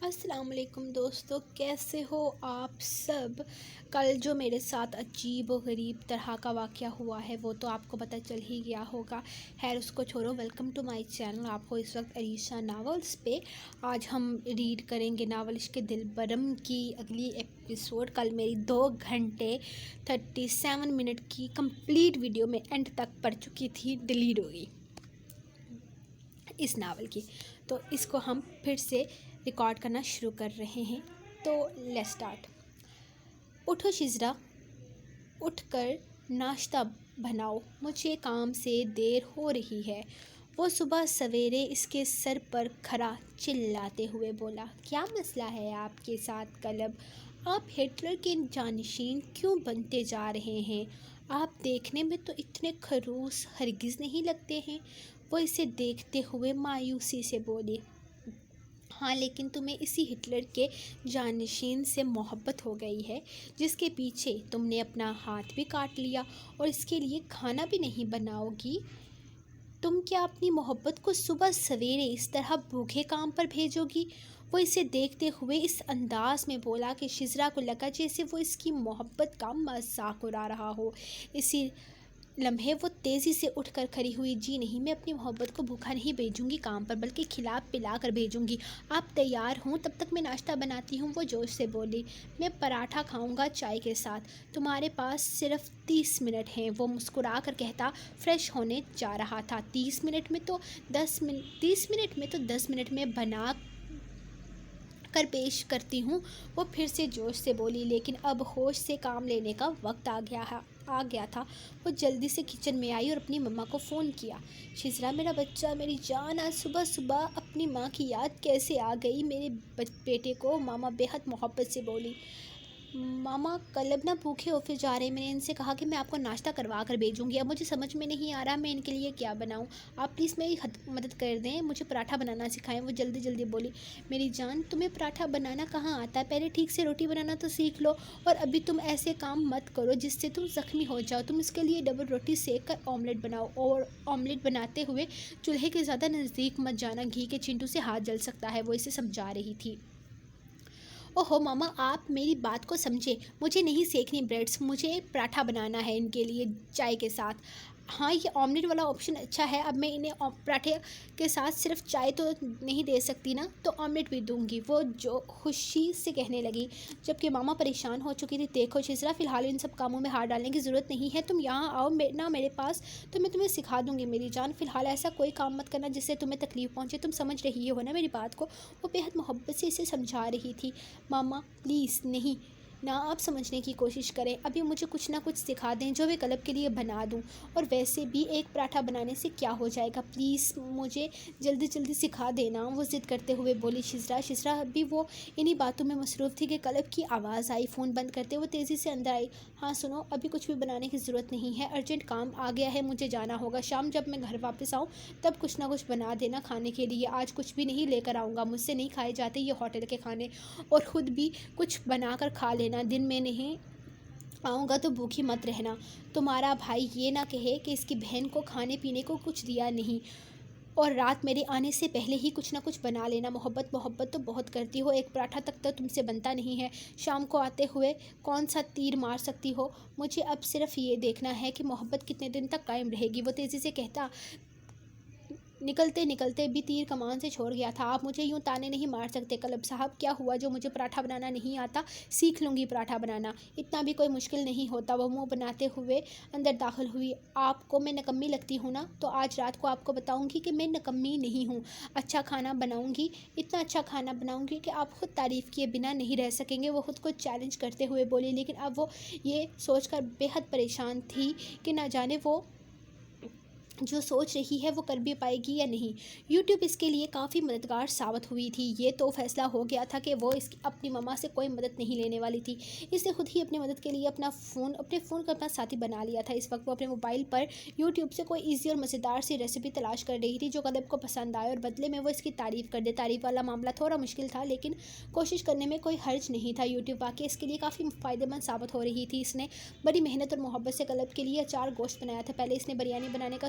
السلام علیکم دوستو، کیسے ہو آپ سب؟ کل جو میرے ساتھ عجیب و غریب طرح کا واقعہ ہوا ہے وہ تو آپ کو پتہ چل ہی گیا ہوگا۔ خیر اس کو چھوڑو، ویلکم ٹو مائی چینل۔ آپ کو اس وقت عریشہ ناولز پہ آج ہم ریڈ کریں گے ناول عشق دلبرم کی اگلی ایپیسوڈ۔ کل میری 2 گھنٹے 37 منٹ کی کمپلیٹ ویڈیو میں اینڈ تک پڑھ چکی تھی، ڈیلیٹ ہو گئی اس ناول کی، تو اس کو ہم پھر سے ریکارڈ کرنا شروع کر رہے ہیں۔ تو لیٹس سٹارٹ۔ اٹھو شزرا، اٹھ کر ناشتہ بناؤ، مجھے کام سے دیر ہو رہی ہے۔ وہ صبح سویرے اس کے سر پر کھڑا چلاتے ہوئے بولا، کیا مسئلہ ہے آپ کے ساتھ کلب؟ آپ ہٹلر کے جانشین کیوں بنتے جا رہے ہیں؟ آپ دیکھنے میں تو اتنے خڑوس ہرگز نہیں لگتے ہیں۔ وہ اسے دیکھتے ہوئے مایوسی سے بولی، ہاں لیکن تمہیں اسی ہٹلر کے جانشین سے محبت ہو گئی ہے جس کے پیچھے تم نے اپنا ہاتھ بھی کاٹ لیا اور اس کے لیے کھانا بھی نہیں بناؤ گی۔ تم کیا اپنی محبت کو صبح سویرے اس طرح بھوکے کام پر بھیجو گی؟ وہ اسے دیکھتے ہوئے اس انداز میں بولا کہ شزرا کو لگا جیسے وہ اس کی محبت کا مذاق اڑا رہا ہو۔ اسی لمحے وہ تیزی سے اٹھ کر کھڑی ہوئی، جی نہیں، میں اپنی محبت کو بھوکا نہیں بھیجوں گی کام پر، بلکہ کھلا پلا کر بھیجوں گی۔ آپ تیار ہوں؟ تب تک میں ناشتہ بناتی ہوں، وہ جوش سے بولی۔ میں پراٹھا کھاؤں گا چائے کے ساتھ، تمہارے پاس صرف 30 منٹ ہیں، وہ مسکرا کر کہتا فریش ہونے جا رہا تھا۔ 30 منٹ میں تو 10 منٹ میں بنا کر پیش کرتی ہوں، وہ پھر سے جوش سے بولی۔ لیکن اب ہوش سے کام لینے کا وقت آ گیا تھا۔ وہ جلدی سے کچن میں آئی اور اپنی ماما کو فون کیا۔ شزرا، میرا بچہ، میری جان، آج صبح صبح اپنی ماں کی یاد کیسے آ گئی میرے بیٹے کو؟ ماما بے حد محبت سے بولی۔ ماما کلب نہ بھوکے آفس جا رہے ہیں، میں نے ان سے کہا کہ میں آپ کو ناشتہ کروا کر بھیجوں گی۔ اب مجھے سمجھ میں نہیں آ رہا میں ان کے لیے کیا بناؤں، آپ پلیز میری مدد کر دیں، مجھے پراٹھا بنانا سکھائیں، وہ جلدی بولی۔ میری جان، تمہیں پراٹھا بنانا کہاں آتا ہے؟ پہلے ٹھیک سے روٹی بنانا تو سیکھ لو، اور ابھی تم ایسے کام مت کرو جس سے تم زخمی ہو جاؤ۔ تم اس کے لیے ڈبل روٹی سیک کر آملیٹ بناؤ، اور آملیٹ بناتے ہوئے چولہے کے زیادہ نزدیک مت جانا، گھی کے چنٹو سے ہاتھ جل سکتا ہے، وہ اسے سمجھا رہی تھی۔ اوہو ماما، آپ میری بات کو سمجھے، مجھے نہیں سیکنی بریڈز، مجھے پراٹھا بنانا ہے ان کے لیے چائے کے ساتھ۔ ہاں یہ آملیٹ والا آپشن اچھا ہے، اب میں انہیں پراٹھے کے ساتھ صرف چائے تو نہیں دے سکتی نا، تو آملیٹ بھی دوں گی، وہ جو خوشی سے کہنے لگی، جبکہ ماما پریشان ہو چکی تھی۔ دیکھو شزرا، فی الحال ان سب کاموں میں ہاتھ ڈالنے کی ضرورت نہیں ہے، تم یہاں آؤ نا میرے پاس، تو میں تمہیں سکھا دوں گی میری جان۔ فی الحال ایسا کوئی کام مت کرنا جس سے تمہیں تکلیف پہنچے، تم سمجھ رہی ہو نا میری بات کو؟ وہ بے حد محبت سے اسے سمجھا رہی تھی۔ ماما پلیز نہیں نا، آپ سمجھنے کی کوشش کریں، ابھی مجھے کچھ نہ کچھ سکھا دیں جو میں کلب کے لیے بنا دوں، اور ویسے بھی ایک پراٹھا بنانے سے کیا ہو جائے گا، پلیز مجھے جلدی سکھا دینا، وہ ضد کرتے ہوئے بولی۔ شزرا ابھی وہ انہی باتوں میں مصروف تھی کہ کلب کی آواز آئی۔ فون بند کرتے وہ تیزی سے اندر آئی۔ ہاں سنو، ابھی کچھ بھی بنانے کی ضرورت نہیں ہے، ارجنٹ کام آ گیا ہے، مجھے جانا ہوگا، شام جب میں گھر واپس آؤں تب کچھ نہ کچھ بنا دینا کھانے کے لیے، آج کچھ بھی نہیں لے کر آؤں گا، مجھ سے نہیں کھائے جاتے یہ ہوٹل کے کھانے، اور خود بھی کچھ بنا کر کھا لینا، دن میں نہیں آؤں گا تو بھوکی مت رہنا، تمہارا بھائی یہ نہ کہے کہ اس کی بہن کو کھانے پینے کو کچھ دیا نہیں، اور رات میرے آنے سے پہلے ہی کچھ نہ کچھ بنا لینا۔ محبت تو بہت کرتی ہو، ایک پراٹھا تک تو تم سے بنتا نہیں ہے، شام کو آتے ہوئے کون سا تیر مار سکتی ہو، مجھے اب صرف یہ دیکھنا ہے کہ محبت کتنے دن تک قائم رہے گی، وہ تیزی سے کہتا۔ نکلتے بھی تیر کمان سے چھوڑ گیا تھا۔ آپ مجھے یوں تانے نہیں مار سکتے کلب صاحب، کیا ہوا جو مجھے پراٹھا بنانا نہیں آتا، سیکھ لوں گی پراٹھا بنانا، اتنا بھی کوئی مشکل نہیں ہوتا، وہ منہ بناتے ہوئے اندر داخل ہوئی۔ آپ کو میں نکمی لگتی ہوں نا، تو آج رات کو آپ کو بتاؤں گی کہ میں نکمی نہیں ہوں، اچھا کھانا بناؤں گی، اتنا اچھا کھانا بناؤں گی کہ آپ خود تعریف کیے بنا نہیں رہ سکیں گے، وہ خود کو چیلنج کرتے ہوئے بولی۔ لیکن اب وہ یہ سوچ کر بے حد پریشان تھی کہ نہ جانے وہ جو سوچ رہی ہے وہ کر بھی پائے گی یا نہیں۔ یوٹیوب اس کے لیے کافی مددگار ثابت ہوئی تھی، یہ تو فیصلہ ہو گیا تھا کہ وہ اپنی ماما سے کوئی مدد نہیں لینے والی تھی، اس نے خود ہی اپنی مدد کے لیے اپنے فون کا اپنا ساتھی بنا لیا تھا۔ اس وقت وہ اپنے موبائل پر یوٹیوب سے کوئی ایزی اور مزیدار سی ریسیپی تلاش کر رہی تھی جو کلب کو پسند آئے اور بدلے میں وہ اس کی تعریف کر دے۔ تعریف والا معاملہ تھوڑا مشکل تھا لیکن کوشش کرنے میں کوئی حرج نہیں تھا، یوٹیوب واقعی اس کے لیے کافی فائدہ مند ثابت ہو رہی تھی۔ اس نے بڑی محنت اور محبت سے کلب کے لیے اچار گوشت بنایا تھا، پہلے اس نے بریانی بنانے کا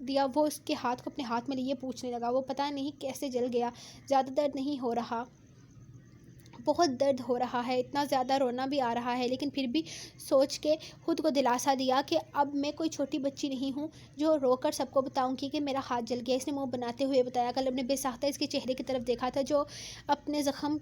دیا وہ اس کے ہاتھ کو اپنے ہاتھ میں لیے پوچھنے لگا وہ پتہ نہیں کیسے جل گیا، زیادہ درد نہیں ہو رہا، بہت درد ہو رہا ہے، اتنا زیادہ رونا بھی آ رہا ہے، لیکن پھر بھی سوچ کے خود کو دلاسا دیا کہ اب میں کوئی چھوٹی بچی نہیں ہوں جو رو کر سب کو بتاؤں گی کہ میرا ہاتھ جل گیا۔ اس نے منہ بناتے ہوئے بتایا۔ قلب نے بے ساختہ اس کے چہرے کی طرف دیکھا تھا جو اپنے زخم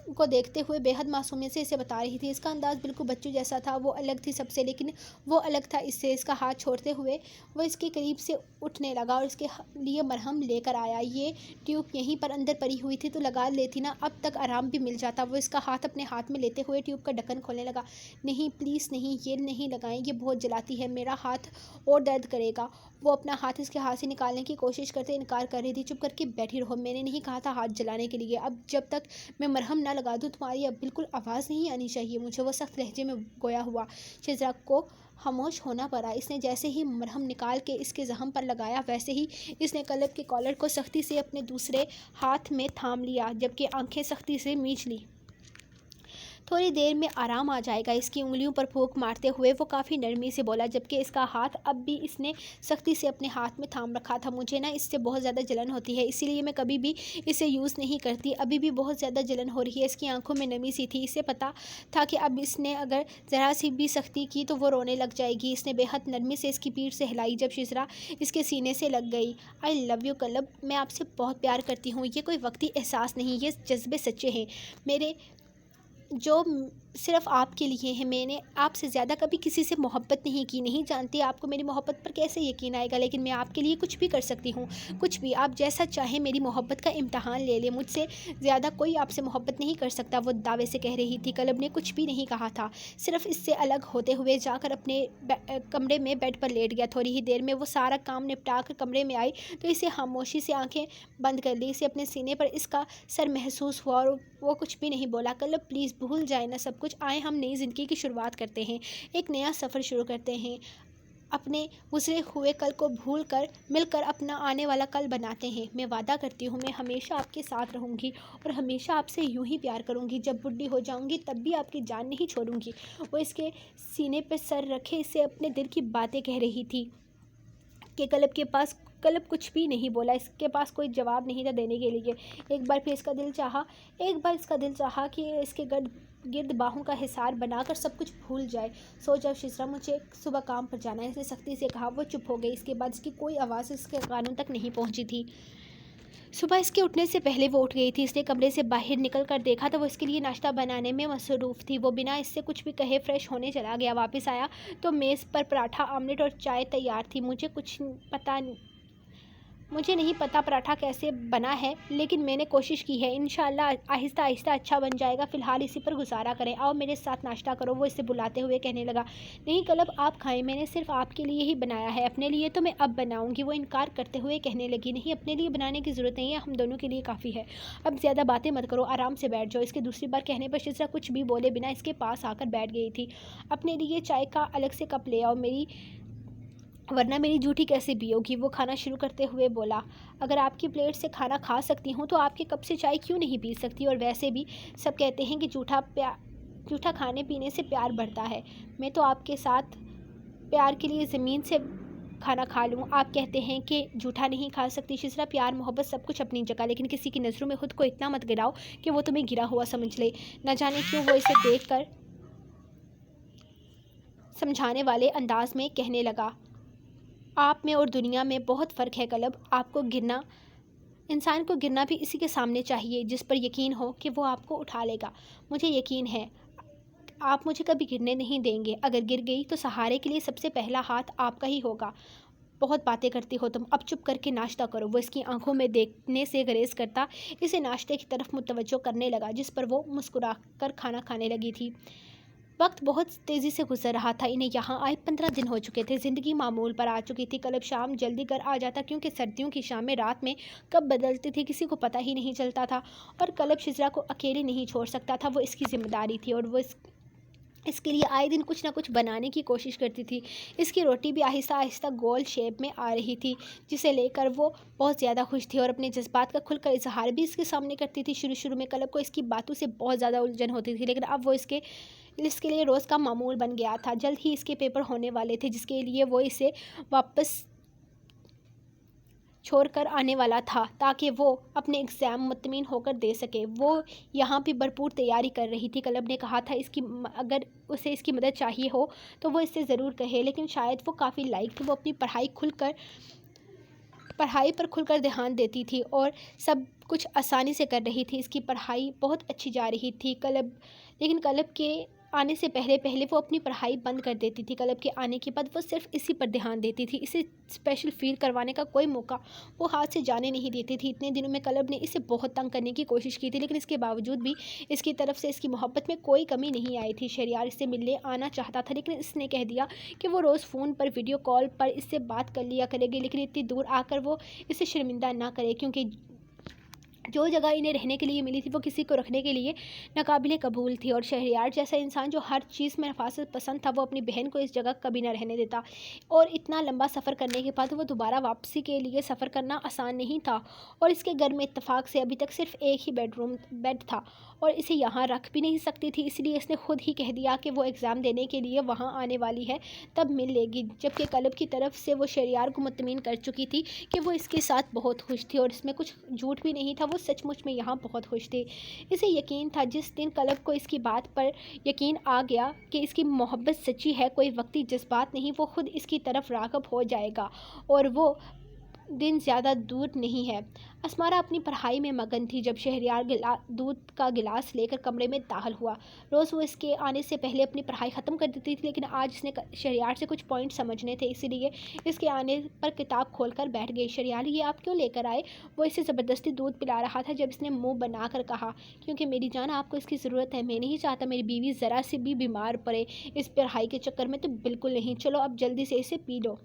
کو دیکھتے ہوئے بے حد معصومیت سے اسے بتا رہی تھی۔ اس کا انداز بالکل بچوں جیسا تھا، وہ الگ تھی سب سے، لیکن وہ الگ تھا اس سے۔ اس کا ہاتھ چھوڑتے ہوئے وہ اس کے قریب سے اٹھنے لگا اور اس کے لیے مرہم لے کر آیا۔ یہ ٹیوب یہیں پر اندر پڑی ہوئی تھی تو لگا لیتی نا، اب تک آرام بھی مل جاتا۔ وہ اس کا ہاتھ اپنے ہاتھ میں لیتے ہوئے ٹیوب کا ڈھکن کھولنے لگا۔ نہیں پلیز نہیں، یہ نہیں لگائیں، یہ بہت جلاتی ہے، میرا ہاتھ اور درد کرے گا۔ وہ اپنا ہاتھ اس کے ہاتھ سے نکالنے کی کوشش کرتے انکار کر رہی تھی۔ چپ کر کے بیٹھی رہو، میں نے نہیں کہا تھا ہاتھ جلانے کے لیے۔ اب جب تک میں مرہم نہ لگا دوں تمہاری اب بالکل آواز نہیں آنی چاہیے مجھے۔ وہ سخت لہجے میں گویا ہوا۔ شزرا کو خاموش ہونا پڑا۔ اس نے جیسے ہی مرہم نکال کے اس کے زخم پر لگایا ویسے ہی اس نے قلب کے کالر کو سختی سے اپنے دوسرے ہاتھ میں تھام لیا، جبکہ آنکھیں سختی سے میچ لی۔ تھوڑی دیر میں آرام آ جائے گا، اس کی انگلیوں پر پھونک مارتے ہوئے وہ کافی نرمی سے بولا، جبکہ اس کا ہاتھ اب بھی اس نے سختی سے اپنے ہاتھ میں تھام رکھا تھا۔ مجھے نا اس سے بہت زیادہ جلن ہوتی ہے، اسی لیے میں کبھی بھی اسے یوز نہیں کرتی۔ ابھی بھی بہت زیادہ جلن ہو رہی ہے۔ اس کی آنکھوں میں نمی سی تھی، اسے پتا تھا کہ اب اس نے اگر ذرا سی بھی سختی کی تو وہ رونے لگ جائے گی۔ اس نے بے حد نرمی سے اس کی پیٹھ سے ہلائی جب شزرا اس کے سینے سے لگ گئی۔ آئی لو یو قلب، میں آپ سے بہت پیار کرتی ہوں، یہ کوئی وقتی احساس نہیں، یہ جذبے سچے ہیں میرے، جو صرف آپ کے لیے ہیں۔ میں نے آپ سے زیادہ کبھی کسی سے محبت نہیں کی، نہیں جانتی آپ کو میری محبت پر کیسے یقین آئے گا، لیکن میں آپ کے لیے کچھ بھی کر سکتی ہوں، کچھ بھی، آپ جیسا چاہیں میری محبت کا امتحان لے لیں، مجھ سے زیادہ کوئی آپ سے محبت نہیں کر سکتا، وہ دعوے سے کہہ رہی تھی۔ قلب نے کچھ بھی نہیں کہا تھا، صرف اس سے الگ ہوتے ہوئے جا کر اپنے کمرے میں بیڈ پر لیٹ گیا۔ تھوڑی ہی دیر میں وہ سارا کام نپٹا کر کمرے میں آئی تو اسے خاموشی سے آنکھیں بند کر لی۔ اسے اپنے سینے پر اس کا سر محسوس ہوا اور وہ کچھ بھی نہیں بولا۔ قلب پلیز بھول جائے نا سب کچھ، آئے ہم نئی زندگی کی شروعات کرتے ہیں، ایک نیا سفر شروع کرتے ہیں، اپنے گزرے ہوئے کل کو بھول کر مل کر اپنا آنے والا کل بناتے ہیں۔ میں وعدہ کرتی ہوں میں ہمیشہ آپ کے ساتھ رہوں گی اور ہمیشہ آپ سے یوں ہی پیار کروں گی، جب بڈھی ہو جاؤں گی تب بھی آپ کی جان نہیں چھوڑوں گی۔ وہ اس کے سینے پہ سر رکھے اسے اپنے دل کی باتیں کہہ رہی تھی کہ قلب کچھ بھی نہیں بولا، اس کے پاس کوئی جواب نہیں تھا دینے کے لیے۔ ایک بار اس کا دل چاہا کہ اس کے گرد باہوں کا حصار بنا کر سب کچھ بھول جائے۔ سو جاؤ شزرا، مجھے صبح کام پر جانا ہے، اس نے سختی سے کہا۔ وہ چپ ہو گئی۔ اس کے بعد اس کی کوئی آواز اس کے کانوں تک نہیں پہنچی تھی۔ صبح اس کے اٹھنے سے پہلے وہ اٹھ گئی تھی۔ اس نے کمرے سے باہر نکل کر دیکھا تو وہ اس کے لیے ناشتہ بنانے میں مصروف تھی۔ وہ بنا اس سے کچھ بھی کہے فریش ہونے چلا گیا۔ واپس آیا تو میز پر پراٹھا، آملیٹ اور چائے تیار تھی۔ مجھے نہیں پتا پراٹھا کیسے بنا ہے، لیکن میں نے کوشش کی ہے، انشاءاللہ آہستہ آہستہ اچھا بن جائے گا، فی الحال اسی پر گزارا کریں، آؤ میرے ساتھ ناشتہ کرو۔ وہ اسے بلاتے ہوئے کہنے لگا۔ نہیں قلب، آپ کھائیں، میں نے صرف آپ کے لیے ہی بنایا ہے، اپنے لیے تو میں اب بناؤں گی۔ وہ انکار کرتے ہوئے کہنے لگی۔ نہیں، اپنے لیے بنانے کی ضرورت نہیں ہے، ہم دونوں کے لیے کافی ہے، اب زیادہ باتیں مت کرو، آرام سے بیٹھ جاؤ۔ اس کے دوسری بار کہنے پر شزرا کچھ بھی بولے بنا اس کے پاس آ کر بیٹھ گئی تھی۔ اپنے لیے چائے کا الگ سے کپ لے آؤ، ورنہ میری جھوٹی کیسے پیو گی؟ وہ کھانا شروع کرتے ہوئے بولا۔ اگر آپ کی پلیٹ سے کھانا کھا سکتی ہوں تو آپ کے کپ سے چائے کیوں نہیں پی سکتی؟ اور ویسے بھی سب کہتے ہیں کہ جھوٹا کھانے پینے سے پیار بڑھتا ہے، میں تو آپ کے ساتھ پیار کے لیے زمین سے کھانا کھا لوں، آپ کہتے ہیں کہ جھوٹا نہیں کھا سکتی۔ شزرا، پیار محبت سب کچھ اپنی جگہ، لیکن کسی کی نظروں میں خود کو اتنا مت گراؤ کہ وہ تمہیں گرا ہوا سمجھ لے۔ نہ جانے کیوں وہ اسے دیکھ کر سمجھانے والے انداز میں کہنے لگا۔ آپ میں اور دنیا میں بہت فرق ہے قلب، انسان کو گرنا بھی اسی کے سامنے چاہیے جس پر یقین ہو کہ وہ آپ کو اٹھا لے گا۔ مجھے یقین ہے آپ مجھے کبھی گرنے نہیں دیں گے، اگر گر گئی تو سہارے کے لیے سب سے پہلا ہاتھ آپ کا ہی ہوگا۔ بہت باتیں کرتی ہو تم، اب چپ کر کے ناشتہ کرو۔ وہ اس کی آنکھوں میں دیکھنے سے گریز کرتا اسے ناشتے کی طرف متوجہ کرنے لگا جس پر وہ مسکرا کر کھانا کھانے لگی تھی۔ وقت بہت تیزی سے گزر رہا تھا، انہیں یہاں آئے 15 دن ہو چکے تھے، زندگی معمول پر آ چکی تھی۔ قلب شام جلدی گھر آ جاتا کیونکہ سردیوں کی شامیں رات میں کب بدلتی تھی کسی کو پتہ ہی نہیں چلتا تھا، اور قلب شزرا کو اکیلی نہیں چھوڑ سکتا تھا، وہ اس کی ذمہ داری تھی اور وہ اس کے لیے آئے دن کچھ نہ کچھ بنانے کی کوشش کرتی تھی۔ اس کی روٹی بھی آہستہ آہستہ گول شیپ میں آ رہی تھی جسے لے کر وہ بہت زیادہ خوش تھی اور اپنے جذبات کا کھل کر اظہار بھی اس کے سامنے کرتی تھی۔ شروع میں قلب کو اس کی باتوں سے بہت زیادہ الجھن ہوتی تھی، لیکن اب وہ اس کے لیے روز کا معمول بن گیا تھا۔ جلد ہی اس کے پیپر ہونے والے تھے جس کے لیے وہ اسے واپس چھوڑ کر آنے والا تھا تاکہ وہ اپنے ایگزام مطمئن ہو کر دے سکے۔ وہ یہاں بھی بھرپور تیاری کر رہی تھی۔ کلب نے کہا تھا اگر اسے اس کی مدد چاہیے ہو تو وہ اس سے ضرور کہے، لیکن شاید وہ کافی لائق تھی۔ وہ اپنی پڑھائی پر کھل کر دھیان دیتی تھی اور سب کچھ آسانی سے کر رہی تھی۔ اس کی پڑھائی بہت اچھی جا رہی تھی لیکن کلب کے آنے سے پہلے وہ اپنی پڑھائی بند کر دیتی تھی۔ کلب کے آنے کے بعد وہ صرف اسی پر دھیان دیتی تھی۔ اسے اسپیشل فیل کروانے کا کوئی موقع وہ ہاتھ سے جانے نہیں دیتی تھی۔ اتنے دنوں میں کلب نے اسے بہت تنگ کرنے کی کوشش کی تھی، لیکن اس کے باوجود بھی اس کی طرف سے اس کی محبت میں کوئی کمی نہیں آئی تھی۔ شہریار اس سے ملنے آنا چاہتا تھا، لیکن اس نے کہہ دیا کہ وہ روز فون پر ویڈیو کال پر اس سے بات کر لیا کرے گی، لیکن اتنی دور آ کر وہ اسے شرمندہ نہ کرے، کیونکہ جو جگہ انہیں رہنے کے لیے ملی تھی وہ کسی کو رکھنے کے لیے ناقابل قبول تھی۔ اور شہریار جیسا انسان جو ہر چیز میں نفاست پسند تھا، وہ اپنی بہن کو اس جگہ کبھی نہ رہنے دیتا۔ اور اتنا لمبا سفر کرنے کے بعد وہ دوبارہ واپسی کے لیے سفر کرنا آسان نہیں تھا، اور اس کے گھر میں اتفاق سے ابھی تک صرف ایک ہی بیڈ تھا اور اسے یہاں رکھ بھی نہیں سکتی تھی۔ اس لیے اس نے خود ہی کہہ دیا کہ وہ ایگزام دینے کے لیے وہاں آنے والی ہے، تب مل لے گی، جبکہ کلب کی طرف سے وہ شہریار کو مطمئن کر چکی تھی کہ وہ اس کے ساتھ بہت خوش تھی، اور اس میں کچھ جھوٹ بھی نہیں تھا، وہ سچ مچ میں یہاں بہت خوش تھی۔ اسے یقین تھا جس دن کلب کو اس کی بات پر یقین آ گیا کہ اس کی محبت سچی ہے، کوئی وقتی جذبات نہیں، وہ خود اس کی طرف راغب ہو جائے گا، اور وہ دن زیادہ دور نہیں ہے۔ اسمارہ اپنی پڑھائی میں مگن تھی جب شہریار دودھ کا گلاس لے کر کمرے میں داخل ہوا۔ روز وہ اس کے آنے سے پہلے اپنی پڑھائی ختم کر دیتی تھی، لیکن آج اس نے شہریار سے کچھ پوائنٹ سمجھنے تھے، اسی لیے اس کے آنے پر کتاب کھول کر بیٹھ گئی۔ شہریار، یہ آپ کیوں لے کر آئے؟ وہ اسے زبردستی دودھ پلا رہا تھا جب اس نے منہ بنا کر کہا، کیونکہ میری جان آپ کو اس کی ضرورت ہے، میں نہیں چاہتا میری بیوی ذرا سے بھی بیمار پڑے اس پڑھائی کے چکر میں۔ تو بالکل نہیں، چلو اب جلدی سے اسے پی لو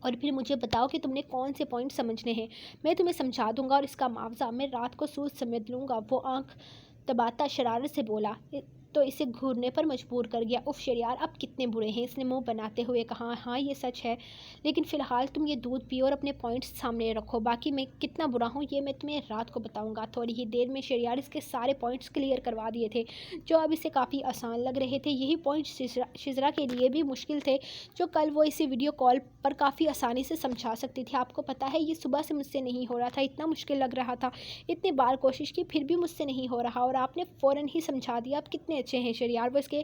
اور پھر مجھے بتاؤ کہ تم نے کون سے پوائنٹ سمجھنے ہیں، میں تمہیں سمجھا دوں گا، اور اس کا معاوضہ میں رات کو سود سمیت لوں گا۔ وہ آنکھ دباتا شرارت سے بولا تو اسے گھورنے پر مجبور کر گیا۔ اف شہریار، آپ کتنے برے ہیں، اس نے منہ بناتے ہوئے کہا۔ ہاں یہ سچ ہے، لیکن فی الحال تم یہ دودھ پیو اور اپنے پوائنٹس سامنے رکھو، باقی میں کتنا برا ہوں یہ میں تمہیں رات کو بتاؤں گا۔ تھوڑی ہی دیر میں شہریار اس کے سارے پوائنٹس کلیئر کروا دیے تھے جو اب اسے کافی آسان لگ رہے تھے۔ یہی پوائنٹس شزرا کے لیے بھی مشکل تھے، جو کل وہ اسے ویڈیو کال پر کافی آسانی سے سمجھا سکتی تھی۔ آپ کو پتہ ہے یہ صبح سے مجھ سے نہیں ہو رہا تھا، اتنا مشکل لگ رہا تھا، اتنی بار کوشش کی پھر بھی مجھ سے نہیں ہو رہا، اور آپ نے فوراً ہی سمجھا دیا، آپ کتنے اچھے ہیں شہریار۔ وہ اس کے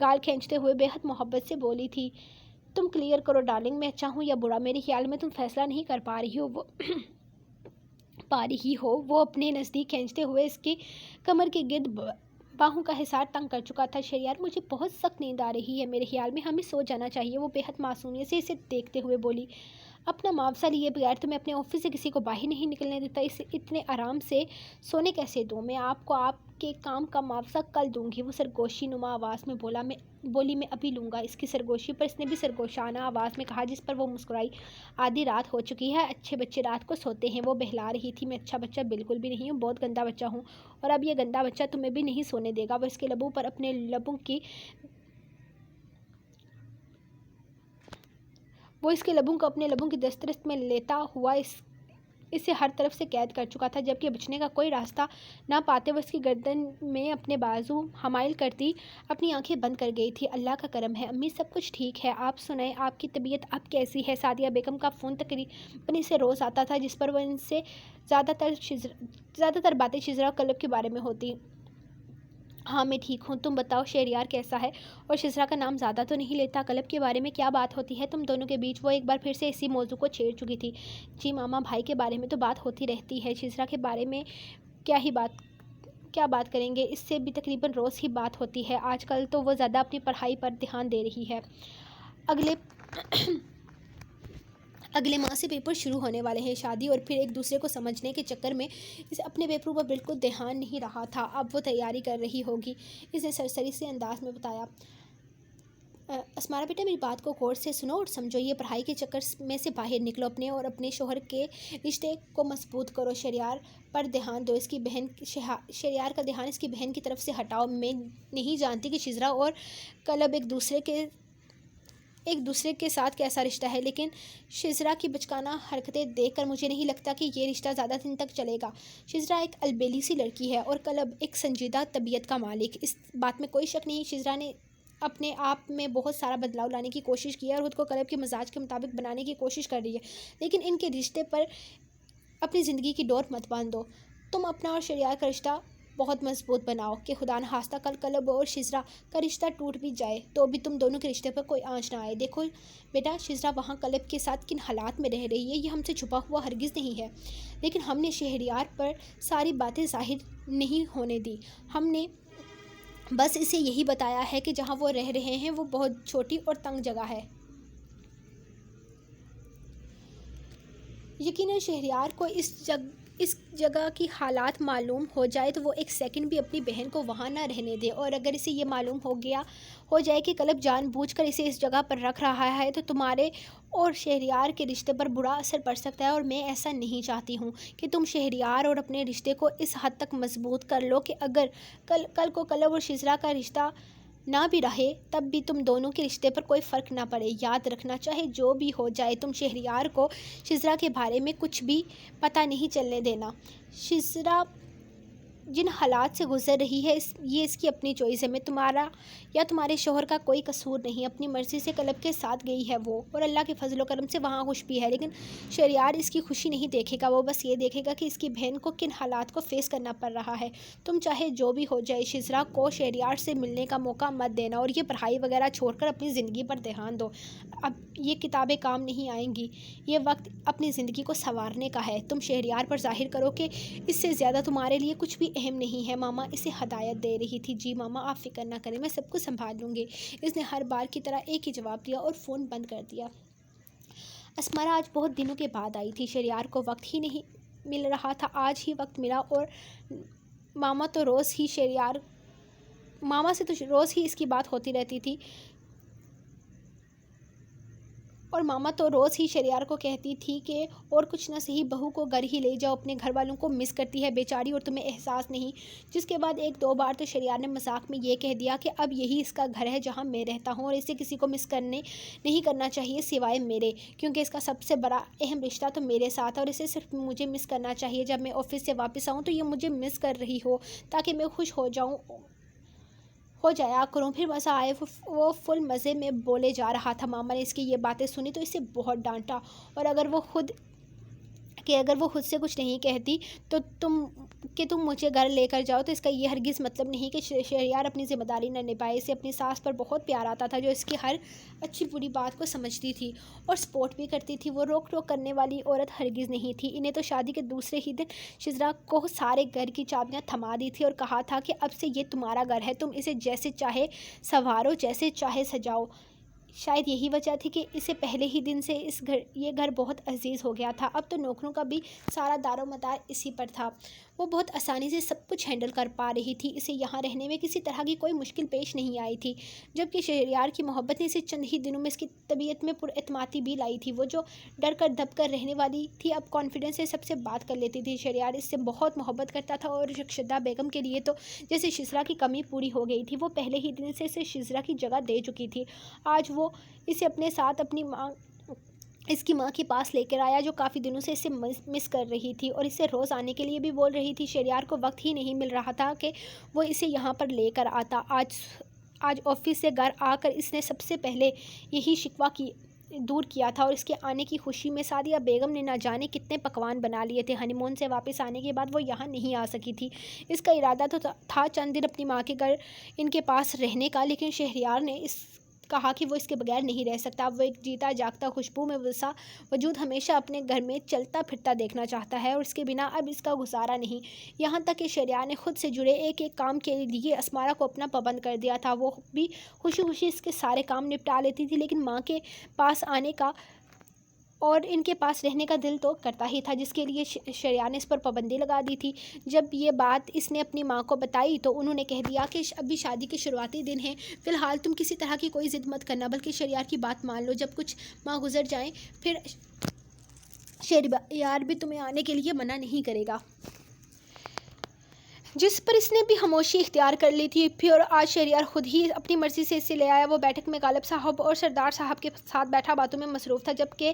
گال کھینچتے ہوئے بے حد محبت سے بولی تھی۔ تم کلیئر کرو ڈارلنگ، میں اچھا ہوں یا برا، میرے خیال میں تم فیصلہ نہیں کر پا رہی ہو۔ وہ اپنے نزدیک کھینچتے ہوئے اس کی کمر کے گرد باہوں کا حصار تنگ کر چکا تھا۔ شہریار، مجھے بہت سخت نیند آ رہی ہے، میرے خیال میں ہمیں سو جانا چاہیے، وہ بے حد معصومیت سے اسے دیکھتے ہوئے بولی۔ اپنا معاوضہ لیے بغیر تو میں اپنے آفس سے کسی کو باہر نہیں نکلنے دیتا، اسے اتنے آرام سے سونے کیسے دوں؟ میں آپ کو آپ کے کام کا معاوضہ کل دوں گی، وہ سرگوشی نما آواز میں بولی میں ابھی لوں گا۔ اس کی سرگوشی پر اس نے بھی سرگوشانہ آواز میں کہا، جس پر وہ مسکرائی۔ آدھی رات ہو چکی ہے، اچھے بچے رات کو سوتے ہیں، وہ بہلا رہی تھی۔ میں اچھا بچہ بالکل بھی نہیں ہوں، بہت گندا بچہ ہوں، اور اب یہ گندا بچہ تمہیں بھی نہیں سونے دے گا۔ وہ اس کے لبوں کو اپنے لبوں کی دسترس میں لیتا ہوا اسے ہر طرف سے قید کر چکا تھا، جبکہ بچنے کا کوئی راستہ نہ پاتے وہ اس کی گردن میں اپنے بازو حمائل کرتی اپنی آنکھیں بند کر گئی تھی۔ اللہ کا کرم ہے امی، سب کچھ ٹھیک ہے، آپ سنائیں آپ کی طبیعت اب کیسی ہے؟ سعدیہ بیگم کا فون تقریباً اسے روز آتا تھا، جس پر وہ ان سے زیادہ تر باتیں شزرا اور کلب کے بارے میں ہوتی۔ ہاں میں ٹھیک ہوں، تم بتاؤ شہریار کیسا ہے؟ اور شزرا کا نام زیادہ تو نہیں لیتا۔ کلب کے بارے میں کیا بات ہوتی ہے تم دونوں کے بیچ؟ وہ ایک بار پھر سے اسی موضوع کو چھیڑ چکی تھی۔ جی ماما، بھائی کے بارے میں تو بات ہوتی رہتی ہے، شزرا کے بارے میں کیا بات کریں گے، اس سے بھی تقریباً روز ہی بات ہوتی ہے۔ آج کل تو وہ زیادہ اپنی پڑھائی پر دھیان دے رہی ہے، اگلے ماہ سے پیپر شروع ہونے والے ہیں، شادی اور پھر ایک دوسرے کو سمجھنے کے چکر میں اسے اپنے پیپروں پر بالکل دھیان نہیں رہا تھا۔ اب وہ تیاری کر رہی ہوگی، اس نے سرسری سے انداز میں بتایا۔ اسمارہ بیٹا، میری بات کو غور سے سنو اور سمجھو، یہ پڑھائی کے چکر میں سے باہر نکلو، اپنے اور اپنے شوہر کے رشتے کو مضبوط کرو، شہریار پر دھیان دو، شہریار کا دھیان اس کی بہن کی طرف سے ہٹاؤ۔ میں نہیں جانتی کہ شزرا اور کلب ایک دوسرے کے ساتھ کیسا رشتہ ہے، لیکن شزرا کی بچکانہ حرکتیں دیکھ کر مجھے نہیں لگتا کہ یہ رشتہ زیادہ دن تک چلے گا۔ شزرا ایک البیلی سی لڑکی ہے اور کلب ایک سنجیدہ طبیعت کا مالک، اس بات میں کوئی شک نہیں۔ شزرا نے اپنے آپ میں بہت سارا بدلاؤ لانے کی کوشش کی ہے اور خود کو کلب کے مزاج کے مطابق بنانے کی کوشش کر رہی ہے، لیکن ان کے رشتے پر اپنی زندگی کی ڈور مت باندھو۔ تم اپنا اور شہریار کا رشتہ بہت مضبوط بناؤ کہ خدا نخواستہ کل کلب اور شزرا کا رشتہ ٹوٹ بھی جائے تو بھی تم دونوں کے رشتے پر کوئی آنچ نہ آئے۔ دیکھو بیٹا، شزرا وہاں کلب کے ساتھ کن حالات میں رہ رہی ہے یہ ہم سے چھپا ہوا ہرگز نہیں ہے، لیکن ہم نے شہریار پر ساری باتیں ظاہر نہیں ہونے دی۔ ہم نے بس اسے یہی بتایا ہے کہ جہاں وہ رہ رہے ہیں وہ بہت چھوٹی اور تنگ جگہ ہے۔ یقیناً شہریار کو اس جگہ کی حالات معلوم ہو جائے تو وہ ایک سیکنڈ بھی اپنی بہن کو وہاں نہ رہنے دے، اور اگر اسے یہ معلوم ہو جائے کہ کلب جان بوجھ کر اسے اس جگہ پر رکھ رہا ہے تو تمہارے اور شہریار کے رشتے پر برا اثر پڑ سکتا ہے، اور میں ایسا نہیں چاہتی ہوں کہ تم شہریار اور اپنے رشتے کو اس حد تک مضبوط کر لو کہ اگر کل کو کلب اور شزرا کا رشتہ نہ بھی رہے تب بھی تم دونوں کے رشتے پر کوئی فرق نہ پڑے۔ یاد رکھنا، چاہے جو بھی ہو جائے تم شہریار کو شزرا کے بارے میں کچھ بھی پتہ نہیں چلنے دینا۔ شزرا جن حالات سے گزر رہی ہے یہ اس کی اپنی چوائس ہے، میں تمہارا یا تمہارے شوہر کا کوئی قصور نہیں۔ اپنی مرضی سے کلب کے ساتھ گئی ہے وہ، اور اللہ کے فضل و کرم سے وہاں خوش بھی ہے، لیکن شہریار اس کی خوشی نہیں دیکھے گا، وہ بس یہ دیکھے گا کہ اس کی بہن کو کن حالات کو فیس کرنا پڑ رہا ہے۔ تم چاہے جو بھی ہو جائے شزرا کو شہریار سے ملنے کا موقع مت دینا، اور یہ پڑھائی وغیرہ چھوڑ کر اپنی زندگی پر دھیان دو۔ اب یہ کتابیں کام نہیں آئیں گی، یہ وقت اپنی زندگی کو سنوارنے کا ہے۔ تم شہریار پر ظاہر کرو کہ اس سے زیادہ تمہارے لیے کچھ بھی اہم نہیں ہے۔ ماما اسے ہدایت دے رہی تھی۔ جی ماما، آپ فکر نہ کریں، میں سب کچھ سنبھال لوں گی، اس نے ہر بار کی طرح ایک ہی جواب دیا اور فون بند کر دیا۔ اسمارا آج بہت دنوں کے بعد آئی تھی، شہریار کو وقت ہی نہیں مل رہا تھا، آج ہی وقت ملا، اور ماما سے تو روز ہی اس کی بات ہوتی رہتی تھی، اور ماما تو روز ہی شہریار کو کہتی تھی کہ اور کچھ نہ صحیح بہو کو گھر ہی لے جاؤ، اپنے گھر والوں کو مس کرتی ہے بیچاری اور تمہیں احساس نہیں۔ جس کے بعد ایک دو بار تو شہریار نے مذاق میں یہ کہہ دیا کہ اب یہی اس کا گھر ہے جہاں میں رہتا ہوں، اور اسے کسی کو مس نہیں کرنا چاہیے سوائے میرے، کیونکہ اس کا سب سے بڑا اہم رشتہ تو میرے ساتھ ہے، اور اسے صرف مجھے مس کرنا چاہیے۔ جب میں آفس سے واپس آؤں تو یہ مجھے مس کر رہی ہو تاکہ میں خوش ہو جایا کروں، پھر مزہ آئے۔ وہ فل مزے میں بولے جا رہا تھا۔ ماما نے اس کی یہ باتیں سنی تو اسے بہت ڈانٹا، اور اگر وہ خود سے کچھ نہیں کہتی تو تم مجھے گھر لے کر جاؤ تو اس کا یہ ہرگز مطلب نہیں کہ شہریار اپنی ذمہ داری نہ نبھائے۔ اسے اپنی ساس پر بہت پیار آتا تھا جو اس کی ہر اچھی بری بات کو سمجھتی تھی اور سپورٹ بھی کرتی تھی، وہ روک ٹوک کرنے والی عورت ہرگز نہیں تھی۔ انہیں تو شادی کے دوسرے ہی دن شزرا کو سارے گھر کی چابیاں تھما دی تھی اور کہا تھا کہ اب سے یہ تمہارا گھر ہے، تم اسے جیسے چاہے سنوارو، جیسے چاہے سجاؤ۔ شاید یہی وجہ تھی کہ اسے پہلے ہی دن سے یہ گھر بہت عزیز ہو گیا تھا۔ اب تو نوکروں کا بھی سارا دار و مدار اسی پر تھا، وہ بہت آسانی سے سب کچھ ہینڈل کر پا رہی تھی، اسے یہاں رہنے میں کسی طرح کی کوئی مشکل پیش نہیں آئی تھی، جبکہ شہریار کی محبت نے اسے چند ہی دنوں میں اس کی طبیعت میں پر اعتمادی بھی لائی تھی۔ وہ جو ڈر کر دب کر رہنے والی تھی اب کانفیڈنس سے سب سے بات کر لیتی تھی۔ شہریار اس سے بہت محبت کرتا تھا اور رشیدہ بیگم کے لیے تو جیسے شزرا کی کمی پوری ہو گئی تھی، وہ پہلے ہی دن سے اسے شزرا کی جگہ دے چکی تھی۔ آج وہ اسے اپنے ساتھ اس کی ماں کے پاس لے کر آیا جو کافی دنوں سے اسے مس کر رہی تھی اور اسے روز آنے کے لیے بھی بول رہی تھی۔ شہریار کو وقت ہی نہیں مل رہا تھا کہ وہ اسے یہاں پر لے کر آتا۔ آج آفس سے گھر آ کر اس نے سب سے پہلے یہی شکوہ دور کیا تھا، اور اس کے آنے کی خوشی میں سعدیہ بیگم نے نہ جانے کتنے پکوان بنا لیے تھے۔ ہنی مون سے واپس آنے کے بعد وہ یہاں نہیں آ سکی تھی۔ اس کا ارادہ تو تھا چند دن اپنی ماں کے گھر ان کے پاس رہنے کا، لیکن شہریار نے کہا کہ وہ اس کے بغیر نہیں رہ سکتا۔ اب وہ ایک جیتا جاگتا خوشبو میں وسا وجود ہمیشہ اپنے گھر میں چلتا پھرتا دیکھنا چاہتا ہے، اور اس کے بنا اب اس کا گزارا نہیں۔ یہاں تک کہ شہریار نے خود سے جڑے ایک کام کے لیے اسمارا کو اپنا پابند کر دیا تھا۔ وہ بھی خوشی خوشی اس کے سارے کام نپٹا لیتی تھی، لیکن ماں کے پاس آنے کا اور ان کے پاس رہنے کا دل تو کرتا ہی تھا، جس کے لیے شہریار نے اس پر پابندی لگا دی تھی۔ جب یہ بات اس نے اپنی ماں کو بتائی تو انہوں نے کہہ دیا کہ ابھی شادی کے شروعاتی دن ہیں، فی الحال تم کسی طرح کی کوئی ضد مت کرنا، بلکہ شہریار کی بات مان لو۔ جب کچھ ماہ گزر جائیں پھر شہریار بھی تمہیں آنے کے لیے منع نہیں کرے گا۔ جس پر اس نے بھی خاموشی اختیار کر لی تھی، پھر آج شہریار خود ہی اپنی مرضی سے اسے لے آیا۔ وہ بیٹھک میں غالب صاحب اور سردار صاحب کے ساتھ بیٹھا باتوں میں مصروف تھا، جبکہ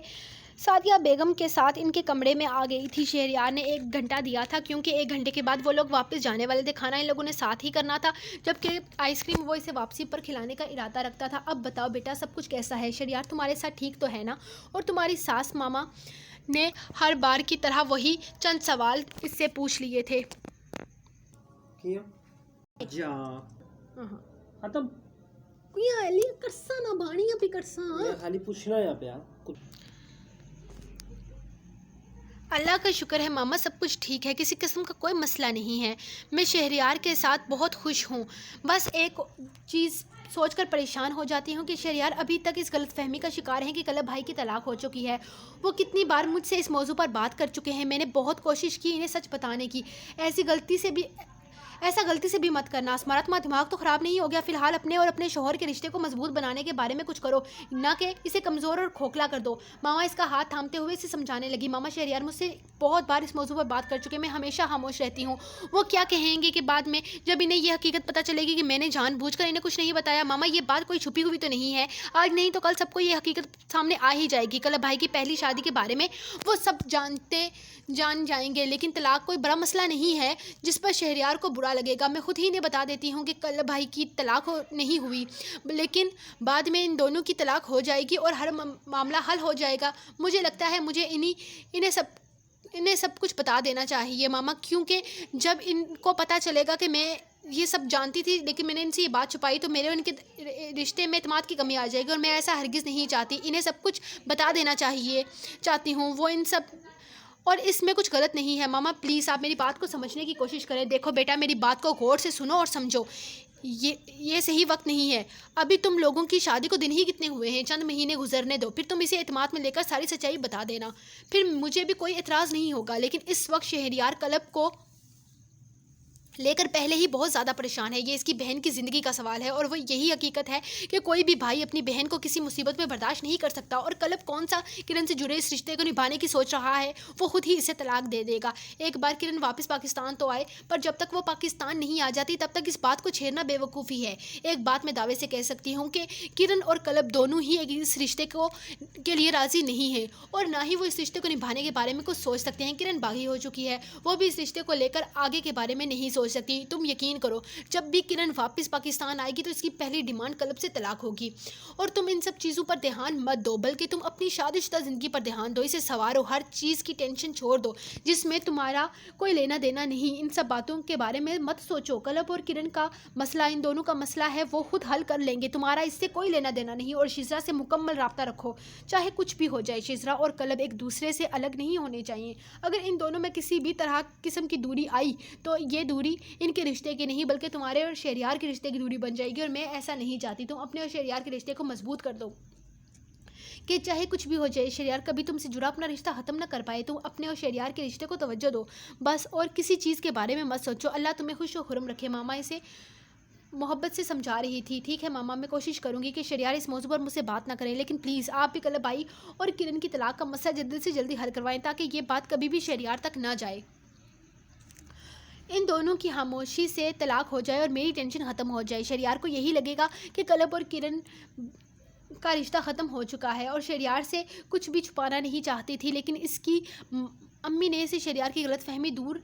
سعدیہ بیگم کے ساتھ ان کے کمرے میں آ گئی تھی۔ شہریار نے 1 گھنٹہ دیا تھا کیونکہ 1 گھنٹے کے بعد وہ لوگ واپس جانے والے تھے۔ کھانا ان لوگوں نے ساتھ ہی کرنا تھا، جبکہ آئس کریم وہ اسے واپسی پر کھلانے کا ارادہ رکھتا تھا۔ اب بتاؤ بیٹا، سب کچھ کیسا ہے؟ شہریار تمہارے ساتھ ٹھیک تو ہے نا؟ اور تمہاری ساس ماما نے ہر بار کی طرح وہی چند سوال اس سے پوچھ لیے تھے۔ جا ختم خالی پوچھنا ہے پیا۔ اللہ کا شکر ہے ماما، سب کچھ ٹھیک ہے، کسی قسم کا کوئی مسئلہ نہیں ہے۔ میں شہریار کے ساتھ بہت خوش ہوں، بس ایک چیز سوچ کر پریشان ہو جاتی ہوں کہ شہریار ابھی تک اس غلط فہمی کا شکار ہیں کہ کلب بھائی کی طلاق ہو چکی ہے۔ وہ کتنی بار مجھ سے اس موضوع پر بات کر چکے ہیں، میں نے بہت کوشش کی انہیں سچ بتانے کی۔ ایسا غلطی سے بھی مت کرنا اسمارا، تمہارا دماغ تو خراب نہیں ہو گیا؟ فی الحال اپنے اور اپنے شوہر کے رشتے کو مضبوط بنانے کے بارے میں کچھ کرو، نہ کہ اسے کمزور اور کھوکھلا کر دو۔ ماما اس کا ہاتھ تھامتے ہوئے اسے سمجھانے لگی۔ ماما، شہریار مجھ سے بہت بار اس موضوع پر بات کر چکے، میں ہمیشہ خاموش رہتی ہوں۔ وہ کیا کہیں گے کہ بعد میں جب انہیں یہ حقیقت پتہ چلے گی کہ میں نے جان بوجھ کر انہیں کچھ نہیں بتایا؟ ماما، یہ بات کوئی چھپی ہوئی تو نہیں ہے، آج نہیں تو کل سب کو یہ حقیقت سامنے آ ہی جائے گی۔ کلب بھائی کی پہلی شادی کے بارے میں وہ سب جان جائیں گے، لیکن طلاق کوئی بڑا مسئلہ نہیں ہے جس پر شہریار کو برا لگے گا۔ میں خود ہی انہیں بتا دیتی ہوں کہ کلب بھائی کی طلاق نہیں ہوئی، لیکن بعد میں ان دونوں کی طلاق ہو جائے گی اور ہر معاملہ حل ہو جائے گا۔ مجھے لگتا ہے مجھے انہیں سب کچھ بتا دینا چاہیے ماما، کیونکہ جب ان کو پتہ چلے گا کہ میں یہ سب جانتی تھی لیکن میں نے ان سے یہ بات چھپائی تو میرے ان کے رشتے میں اعتماد کی کمی آ جائے گی، اور میں ایسا ہرگز نہیں چاہتی۔ انہیں سب کچھ بتا دینا چاہتی ہوں، وہ ان سب اور اس میں کچھ غلط نہیں ہے۔ ماما پلیز آپ میری بات کو سمجھنے کی کوشش کریں۔ دیکھو بیٹا، میری بات کو غور سے سنو اور سمجھو، یہ صحیح وقت نہیں ہے۔ ابھی تم لوگوں کی شادی کو دن ہی کتنے ہوئے ہیں، چند مہینے گزرنے دو، پھر تم اسے اعتماد میں لے کر ساری سچائی بتا دینا، پھر مجھے بھی کوئی اعتراض نہیں ہوگا۔ لیکن اس وقت شہریار کلب کو لے کر پہلے ہی بہت زیادہ پریشان ہے۔ یہ اس کی بہن کی زندگی کا سوال ہے، اور وہ یہی حقیقت ہے کہ کوئی بھی بھائی اپنی بہن کو کسی مصیبت میں برداشت نہیں کر سکتا، اور کلب کون سا کرن سے جڑے اس رشتے کو نبھانے کی سوچ رہا ہے، وہ خود ہی اسے طلاق دے دے گا۔ ایک بار کرن واپس پاکستان تو آئے، پر جب تک وہ پاکستان نہیں آ جاتی تب تک اس بات کو چھیڑنا بے وقوفی ہے۔ ایک بات میں دعوے سے کہہ سکتی ہوں کہ کرن اور کلب دونوں ہی اس رشتے کے لیے راضی نہیں ہیں، اور نہ ہی وہ اس رشتے کو نبھانے کے بارے میں کچھ سوچ سکتے ہیں۔ کرن باغی ہو چکی ہے، وہ بھی اس رشتے کو لے کر آگے کے بارے میں نہیں سوچ سکتی۔ تم یقین کرو، جب بھی کرن واپس پاکستان آئے گی تو اس کی پہلی ڈیمانڈ کلب سے طلاق ہوگی، اور تم ان سب چیزوں پر دھیان مت دو، بلکہ تم اپنی شادی شدہ زندگی پر دھیان دو، اسے سنوارو، ہر چیز کی ٹینشن چھوڑ دو جس میں تمہارا کوئی لینا دینا نہیں۔ ان سب باتوں کے بارے میں مت سوچو، کلب اور کرن کا مسئلہ ان دونوں کا مسئلہ ہے، وہ خود حل کر لیں گے، تمہارا اس سے کوئی لینا دینا نہیں۔ اور شزرا سے مکمل رابطہ رکھو، چاہے کچھ بھی ہو جائے۔ شزرا اور کلب ایک دوسرے سے الگ نہیں ہونے چاہیے، اگر ان دونوں میں کسی بھی طرح قسم کی دوری آئی تو یہ دوری ان کے رشتے کی نہیں بلکہ تمہارے اور شہریار کے رشتے کی دوری بن جائے گی، اور میں ایسا نہیں چاہتی۔ تم اپنے اور شہریار کے رشتے کو مضبوط کر دو کہ چاہے کچھ بھی ہو جائے، شہریار کبھی تم سے جڑا اپنا رشتہ ختم نہ کر پائے۔ تم اپنے اور شہریار کے رشتے کو توجہ دو بس، اور کسی چیز کے بارے میں مت سوچو۔ اللہ تمہیں خوش و خرم رکھے۔ ماما اسے محبت سے سمجھا رہی تھی۔ ٹھیک ہے ماما، میں کوشش کروں گی کہ شہریار اس موضوع پر مجھ سے بات نہ کریں، لیکن پلیز آپ بھی کلب بھائی اور کرن کی طلاق کا مسئلہ جلدی سے جلدی حل کروائیں تاکہ یہ بات کبھی بھی شہریار تک نہ جائے۔ ان دونوں کی خاموشی سے طلاق ہو جائے اور میری ٹینشن ختم ہو جائے۔ شہریار کو یہی لگے گا کہ کلب اور کرن کا رشتہ ختم ہو چکا ہے، اور شہریار سے کچھ بھی چھپانا نہیں چاہتی تھی، لیکن اس کی امی نے اسے شہریار کی غلط فہمی دور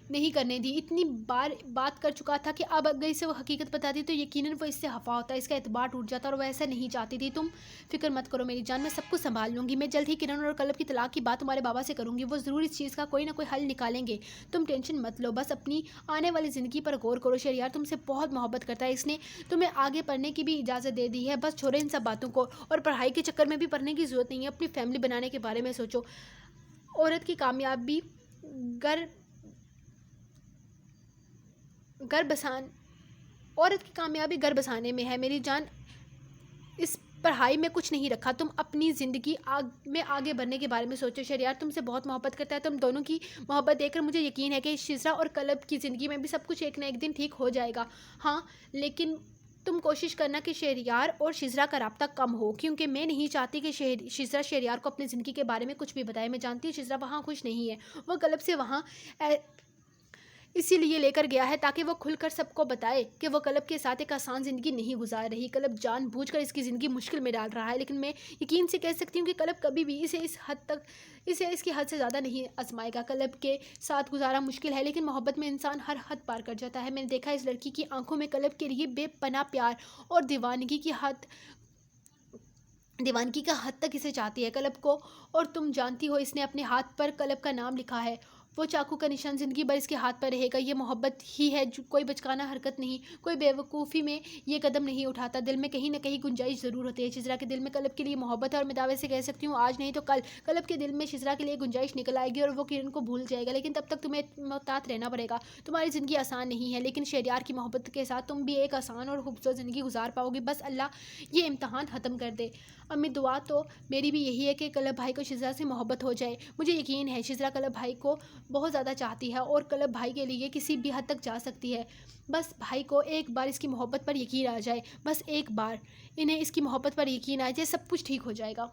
نہیں کرنے دی۔ اتنی بار بات کر چکا تھا کہ اب اگر اسے وہ حقیقت بتاتی تو یقیناً وہ اس سے خفا ہوتا، اس کا اعتبار ٹوٹ جاتا، اور وہ ایسا نہیں چاہتی تھی۔ تم فکر مت کرو میری جان، میں سب کچھ سنبھال لوں گی۔ میں جلد ہی کرن اور کلب کی طلاق کی بات تمہارے بابا سے کروں گی، وہ ضرور اس چیز کا کوئی نہ کوئی حل نکالیں گے۔ تم ٹینشن مت لو، بس اپنی آنے والی زندگی پر غور کرو۔ شہریار تم سے بہت محبت کرتا ہے، اس نے تمہیں آگے پڑھنے کی بھی اجازت دے دی ہے، بس چھوڑے ان سب باتوں کو، اور پڑھائی کے چکر میں بھی پڑھنے کی ضرورت نہیں ہے۔ اپنی فیملی بنانے کے بارے میں سوچو۔ عورت کی کامیابی گھر بسانے میں ہے میری جان، اس پڑھائی میں کچھ نہیں رکھا۔ تم اپنی زندگی میں آگے بڑھنے کے بارے میں سوچو۔ شہریار تم سے بہت محبت کرتا ہے، تم دونوں کی محبت دیکھ کر مجھے یقین ہے کہ شزرا اور کلب کی زندگی میں بھی سب کچھ ایک نہ ایک دن ٹھیک ہو جائے گا۔ ہاں، لیکن تم کوشش کرنا کہ شہریار اور شزرا کا رابطہ کم ہو، کیونکہ میں نہیں چاہتی کہ شزرا شہریار کو اپنی زندگی کے بارے میں کچھ بھی بتائے۔ میں جانتی ہوں شزرا وہاں خوش نہیں ہے، وہ کلب سے وہاں اسی لیے لے کر گیا ہے تاکہ وہ کھل کر سب کو بتائے کہ وہ کلب کے ساتھ ایک آسان زندگی نہیں گزار رہی. کلب جان بوجھ کر اس کی زندگی مشکل میں ڈال رہا ہے، لیکن میں یقین سے کہہ سکتی ہوں کہ کلب کبھی بھی اسے اس کی حد سے زیادہ نہیں آزمائے گا. کلب کے ساتھ گزارا مشکل ہے، لیکن محبت میں انسان ہر حد پار کر جاتا ہے. میں نے دیکھا اس لڑکی کی آنکھوں میں کلب کے لیے بے پناہ پیار اور دیوانگی کا حد تک اسے چاہتی ہے کلب کو. اور تم جانتی ہو اس نے اپنے ہاتھ پر کلب کا نام لکھا ہے. وہ چاقو کا نشان زندگی بھر اس کے ہاتھ پر رہے گا. یہ محبت ہی ہے، کوئی بچکانہ حرکت نہیں، کوئی بے وقوفی میں یہ قدم نہیں اٹھاتا. دل میں کہیں نہ کہیں گنجائش ضرور ہوتی ہے. شزرا کے دل میں کلب کے لیے محبت ہے، اور میں دعوے سے کہہ سکتی ہوں آج نہیں تو کل کلب کے دل میں شزرا کے لیے گنجائش نکل آئے گی اور وہ کرن کو بھول جائے گا. لیکن تب تک تمہیں محتاط رہنا پڑے گا. تمہاری زندگی آسان نہیں ہے، لیکن شہریار کی محبت کے ساتھ تم بھی ایک آسان اور خوبصورت زندگی گزار پاؤ گی. بس اللہ یہ امتحان ختم کر دے. امی دعا تو میری بھی یہی ہے کہ کلب بھائی کو شزرا سے محبت ہو جائے. مجھے یقین ہے شزرا کلب بھائی کو بہت زیادہ چاہتی ہے اور کلب بھائی کے لیے کسی بھی حد تک جا سکتی ہے. بس بھائی کو ایک بار اس کی محبت پر یقین آ جائے، بس ایک بار انہیں اس کی محبت پر یقین آ جائے، سب کچھ ٹھیک ہو جائے گا.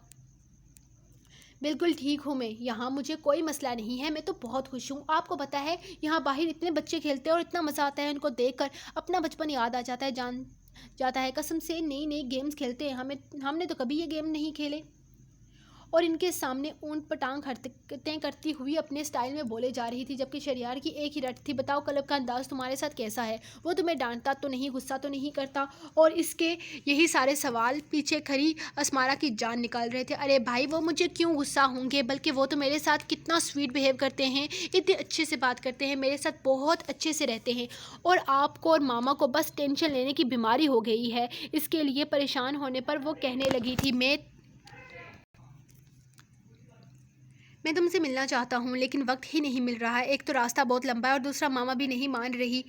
بالکل ٹھیک ہوں میں یہاں، مجھے کوئی مسئلہ نہیں ہے. میں تو بہت خوش ہوں. آپ کو پتہ ہے یہاں باہر اتنے بچے کھیلتے ہیں اور اتنا مزہ آتا ہے ان کو دیکھ کر. اپنا بچپن یاد آ جاتا ہے قسم سے. نئی گیمز کھیلتے ہیں. ہم نے تو کبھی یہ گیم نہیں کھیلے. اور ان کے سامنے اونٹ پٹانگ حرکتیں کرتی ہوئی اپنے سٹائل میں بولے جا رہی تھی، جبکہ شہریار کی ایک ہی رٹ تھی، بتاؤ کلب کا انداز تمہارے ساتھ کیسا ہے؟ وہ تمہیں ڈانٹتا تو نہیں، غصہ تو نہیں کرتا؟ اور اس کے یہی سارے سوال پیچھے کھڑی اسمارا کی جان نکال رہے تھے. ارے بھائی وہ مجھے کیوں غصہ ہوں گے، بلکہ وہ تو میرے ساتھ کتنا سویٹ بیہیو کرتے ہیں، اتنے اچھے سے بات کرتے ہیں، میرے ساتھ بہت اچھے سے رہتے ہیں. اور آپ کو اور ماما کو بس ٹینشن لینے کی بیماری ہو گئی ہے. اس کے لیے پریشان ہونے پر وہ کہنے لگی تھی میں تم سے ملنا چاہتا ہوں لیکن وقت ہی نہیں مل رہا ہے. ایک تو راستہ بہت لمبا ہے اور دوسرا ماما بھی نہیں مان رہی.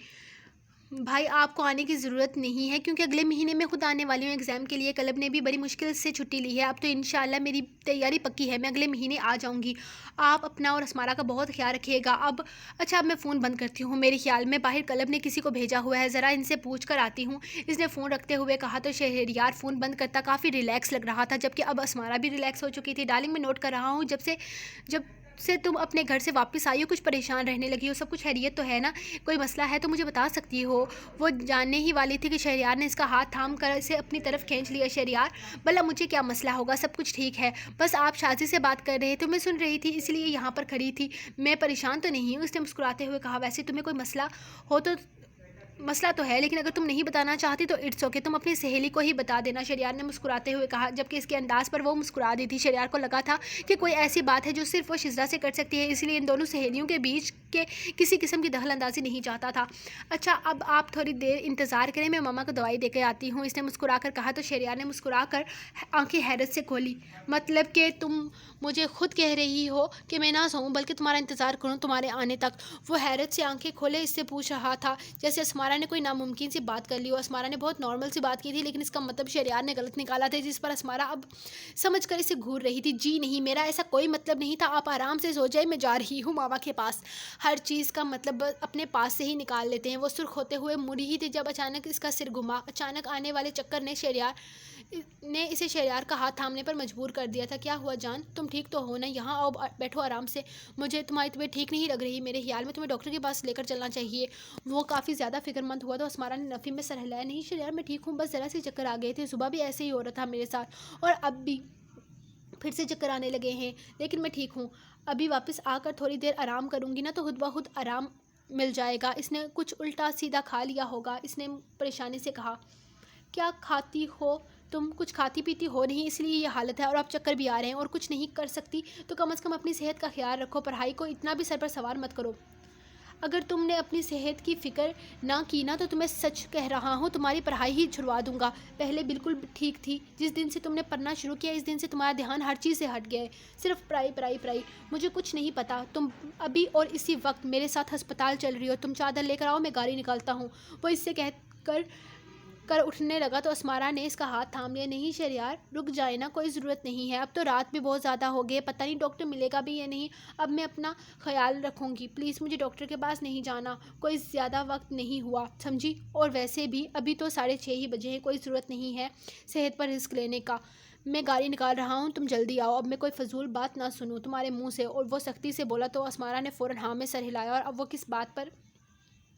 بھائی آپ کو آنے کی ضرورت نہیں ہے کیونکہ اگلے مہینے میں خود آنے والی ہوں ایگزام کے لیے. کلب نے بھی بڑی مشکل سے چھٹی لی ہے. اب تو انشاءاللہ میری تیاری پکی ہے، میں اگلے مہینے آ جاؤں گی. آپ اپنا اور اسمارا کا بہت خیال رکھیے گا. اچھا اب میں فون بند کرتی ہوں. میرے خیال میں باہر کلب نے کسی کو بھیجا ہوا ہے، ذرا ان سے پوچھ کر آتی ہوں. اس نے فون رکھتے ہوئے کہا تو شہریار فون بند کرتا کافی ریلیکس لگ رہا تھا، جبکہ اب اسمارا بھی ریلیکس ہو چکی تھی. ڈارلنگ میں نوٹ کر رہا ہوں جب سے تم اپنے گھر سے واپس آئی ہو کچھ پریشان رہنے لگی ہو. سب کچھ خیریت تو ہے نا؟ کوئی مسئلہ ہے تو مجھے بتا سکتی ہو. وہ جاننے ہی والی تھی کہ شہریار نے اس کا ہاتھ تھام کر اسے اپنی طرف کھینچ لیا. شہریار بھلا مجھے کیا مسئلہ ہوگا، سب کچھ ٹھیک ہے. بس آپ شازی سے بات کر رہے تھے، میں سن رہی تھی اس لیے یہاں پر کھڑی تھی. میں پریشان تو نہیں ہوں. اس نے مسکراتے ہوئے کہا ویسے تمہیں کوئی مسئلہ تو ہے، لیکن اگر تم نہیں بتانا چاہتی تو اٹس اوکے، تم اپنی سہیلی کو ہی بتا دینا. شہریار نے مسکراتے ہوئے کہا، جبکہ اس کے انداز پر وہ مسکرا دی تھی. شہریار کو لگا تھا کہ کوئی ایسی بات ہے جو صرف وہ شزرا سے کر سکتی ہے، اس لیے ان دونوں سہیلیوں کے بیچ کے کسی قسم کی دخل اندازی نہیں چاہتا تھا. اچھا اب آپ تھوڑی دیر انتظار کریں، میں ماما کو دوائی دے کے آتی ہوں. اس نے مسکرا کر کہا تو شہریار نے مسکرا کر آنکھیں حیرت سے کھولی. مطلب کہ تم مجھے خود کہہ رہی ہو کہ میں نہ سوؤں بلکہ تمہارا انتظار کروں تمہارے آنے تک؟ وہ حیرت سے آنکھیں کھولے اس سے پوچھ رہا تھا جیسے اسمارا نے کوئی ناممکن سی بات کر لی ہو. اسمارا نے بہت نارمل سی بات کی تھی، لیکن اس کا مطلب شہریار نے غلط نکالا تھا، جس پر اسمارا اب سمجھ کر اسے گھور رہی تھی. جی نہیں، میرا ایسا کوئی مطلب نہیں تھا. آپ آرام سے سو جائیں، میں جا رہی ہوں ماما کے پاس. ہر چیز کا مطلب اپنے پاس سے ہی نکال لیتے ہیں. وہ سرخ ہوتے ہوئے مڑی ہی تھی جب اچانک اس کا سر گھما. اچانک آنے والے چکر نے اسے شہریار کا ہاتھ تھامنے پر مجبور کر دیا تھا. کیا ہوا جان، تم ٹھیک تو ہو نا؟ یہاں آؤ، بیٹھو آرام سے. مجھے تمہاری طبیعت ٹھیک نہیں لگ رہی. میرے خیال میں تمہیں ڈاکٹر کے پاس لے کر چلنا چاہیے. وہ کافی زیادہ فکر مند ہوا تو اسمارا نے نفی میں سر ہلایا. نہیں شہریار میں ٹھیک ہوں، بس ذرا سے چکر آ گئے تھے. صبح بھی ایسے ہی ہو رہا تھا میرے ساتھ اور اب بھی پھر سے چکر آنے لگے ہیں، لیکن میں ٹھیک ہوں. ابھی واپس آ کر تھوڑی دیر آرام کروں گی نا تو خود بخود آرام مل جائے گا. اس نے کچھ الٹا سیدھا کھا لیا ہوگا. اس نے پریشانی سے کہا کیا کھاتی ہو تم؟ کچھ کھاتی پیتی ہو نہیں، اس لیے یہ حالت ہے. اور اب چکر بھی آ رہے ہیں اور کچھ نہیں کر سکتی تو کم از کم اپنی صحت کا خیال رکھو. پڑھائی کو اتنا بھی سر پر سوار مت کرو. اگر تم نے اپنی صحت کی فکر نہ کی نا تو تمہیں سچ کہہ رہا ہوں تمہاری پڑھائی ہی چھڑوا دوں گا. پہلے بالکل ٹھیک تھی، جس دن سے تم نے پڑھنا شروع کیا اس دن سے تمہارا دھیان ہر چیز سے ہٹ گیا ہے، صرف پڑھائی پڑھائی پڑھائی. مجھے کچھ نہیں پتا. تم ابھی اور اسی وقت میرے ساتھ ہسپتال چل رہی ہو. تم چادر لے کر آؤ، میں گاڑی نکالتا ہوں. وہ اس سے کہہ کر اٹھنے لگا تو اسمارا نے اس کا ہاتھ تھام لیا. نہیں شہریار رک جائے نا، کوئی ضرورت نہیں ہے. اب تو رات بھی بہت زیادہ ہو گئی، پتہ نہیں ڈاکٹر ملے گا بھی یا نہیں. اب میں اپنا خیال رکھوں گی. پلیز مجھے ڈاکٹر کے پاس نہیں جانا، کوئی زیادہ وقت نہیں ہوا سمجھی؟ اور ویسے بھی ابھی تو 6:30 ہی بجے ہیں، کوئی ضرورت نہیں ہے صحت پر رسک لینے کا. میں گاڑی نکال رہا ہوں، تم جلدی آؤ. اب میں کوئی فضول بات نہ سنوں تمہارے منہ سے. اور وہ سختی سے بولا تو اسمارا نے فوراً ہاں میں سر ہلایا. اور اب وہ کس بات پر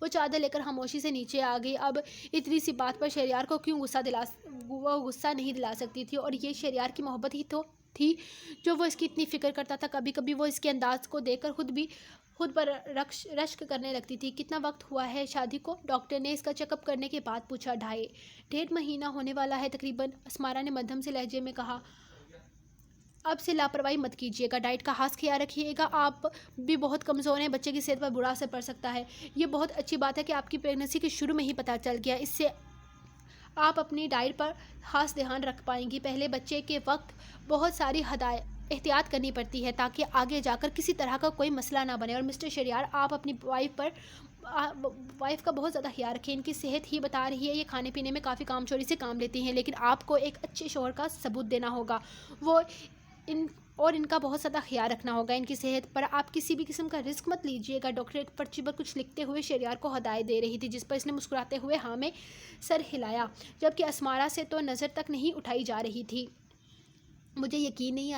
وہ چادر لے کر خاموشی سے نیچے آ گئی. اب اتنی سی بات پر شہریار کو کیوں غصہ نہیں دلا سکتی تھی، اور یہ شہریار کی محبت ہی تو تھی جو وہ اس کی اتنی فکر کرتا تھا. کبھی کبھی وہ اس کے انداز کو دیکھ کر خود پر رشک کرنے لگتی تھی. کتنا وقت ہوا ہے شادی کو؟ ڈاکٹر نے اس کا چیک اپ کرنے کے بعد پوچھا. 1.5 مہینہ ہونے والا ہے تقریباً، اسمارا نے مدھم سے لہجے میں کہا. اب سے لاپرواہی مت کیجیے گا، ڈائٹ کا خاص خیال رکھیے گا. آپ بھی بہت کمزور ہیں، بچے کی صحت پر برا اثر پڑ سکتا ہے. یہ بہت اچھی بات ہے کہ آپ کی پریگننسی کے شروع میں ہی پتہ چل گیا. اس سے آپ اپنی ڈائٹ پر خاص دھیان رکھ پائیں گی. پہلے بچے کے وقت بہت ساری احتیاط کرنی پڑتی ہے تاکہ آگے جا کر کسی طرح کا کوئی مسئلہ نہ بنے. اور مسٹر شہریار، آپ اپنی وائف کا بہت زیادہ خیال رکھیں. ان کی صحت ہی بتا رہی ہے یہ کھانے پینے میں کافی کام چوری سے کام لیتی ہیں، لیکن آپ کو ایک اچھے شوہر کا ثبوت دینا ہوگا ان کا بہت زیادہ خیال رکھنا ہوگا. ان کی صحت پر آپ کسی بھی قسم کا رسک مت لیجیے گا. ڈاکٹر ایک پرچی پر کچھ لکھتے ہوئے شہریار کو ہدایت دے رہی تھی، جس پر اس نے مسکراتے ہوئے ہاں میں سر ہلایا، جبکہ اسمارا سے تو نظر تک نہیں اٹھائی جا رہی تھی. مجھے یقین نہیں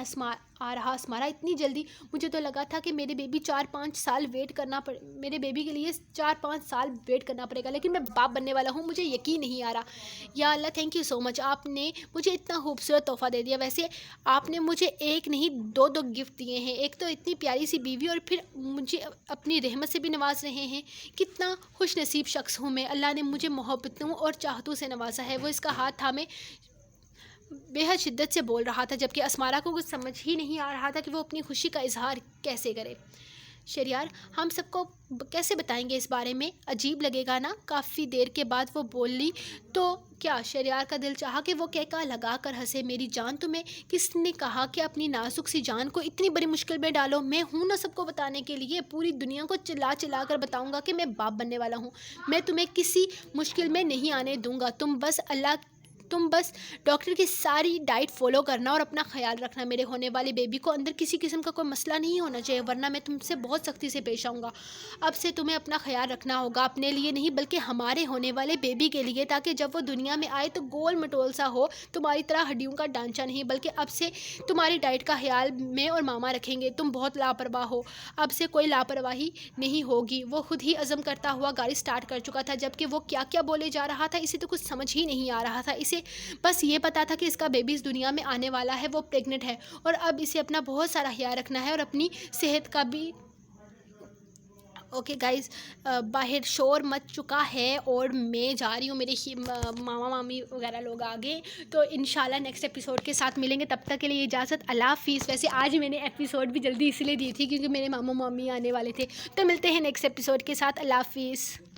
آ رہا اسمارا، اتنی جلدی؟ مجھے تو لگا تھا کہ میرے بیبی میرے بیبی کے لیے 4-5 سال ویٹ کرنا پڑے گا، لیکن میں باپ بننے والا ہوں. مجھے یقین نہیں آ رہا. یا اللہ، تھینک یو سو مچ، آپ نے مجھے اتنا خوبصورت تحفہ دے دیا. ویسے آپ نے مجھے ایک نہیں 2 گفٹ دیے ہیں. ایک تو اتنی پیاری سی بیوی، اور پھر مجھے اپنی رحمت سے بھی نواز رہے ہیں. کتنا خوش نصیب شخص ہوں میں. اللہ نے مجھے محبتوں اور چاہتوں سے نوازا ہے. وہ اس کا ہاتھ تھامے بے حد شدت سے بول رہا تھا، جبکہ اسمارا کو کچھ سمجھ ہی نہیں آ رہا تھا کہ وہ اپنی خوشی کا اظہار کیسے کرے. شہریار، ہم سب کو کیسے بتائیں گے اس بارے میں؟ عجیب لگے گا نا؟ کافی دیر کے بعد وہ بولی. تو کیا؟ شہریار کا دل چاہا کہ وہ کہکا لگا کر ہنسے. میری جان، تمہیں کس نے کہا کہ اپنی نازک سی جان کو اتنی بڑی مشکل میں ڈالو؟ میں ہوں نا سب کو بتانے کے لیے. پوری دنیا کو چلا چلا کر بتاؤں گا کہ میں باپ بننے والا ہوں. میں تمہیں کسی مشکل میں نہیں آنے دوں گا. تم بس ڈاکٹر کی ساری ڈائٹ فالو کرنا اور اپنا خیال رکھنا. میرے ہونے والے بیبی کو اندر کسی قسم کا کوئی مسئلہ نہیں ہونا چاہیے، ورنہ میں تم سے بہت سختی سے پیش آؤں گا. اب سے تمہیں اپنا خیال رکھنا ہوگا، اپنے لیے نہیں بلکہ ہمارے ہونے والے بیبی کے لیے، تاکہ جب وہ دنیا میں آئے تو گول مٹول سا ہو، تمہاری طرح ہڈیوں کا ڈھانچہ نہیں. بلکہ اب سے تمہاری ڈائٹ کا خیال میں اور ماما رکھیں گے. تم بہت لاپرواہ ہو، اب سے کوئی لاپرواہی نہیں ہوگی. وہ خود ہی عزم کرتا ہوا گاڑی سٹارٹ کر چکا تھا، جبکہ وہ کیا کیا بولے جا رہا تھا اسے تو کچھ سمجھ ہی نہیں آ رہا تھا. اسے بس یہ پتا تھا کہ اس کا بیبی اس دنیا میں آنے والا ہے، وہ پریگننٹ ہے، اور اب اسے اپنا بہت سارا خیال رکھنا ہے اور اپنی صحت کا بھی. اوکے گائز، باہر شور مچ چکا ہے اور میں جا رہی ہوں. میرے ماما مامی وغیرہ لوگ آ گئے، تو انشاءاللہ نیکسٹ ایپیسوڈ کے ساتھ ملیں گے. تب تک کے لیے اجازت، اللہ حافظ. ویسے آج میں نے ایپیسوڈ بھی جلدی اس لیے دی تھی کیونکہ میرے ماما مامی آنے والے تھے. تو ملتے ہیں نیکسٹ ایپیسوڈ کے ساتھ. اللہ حافظ.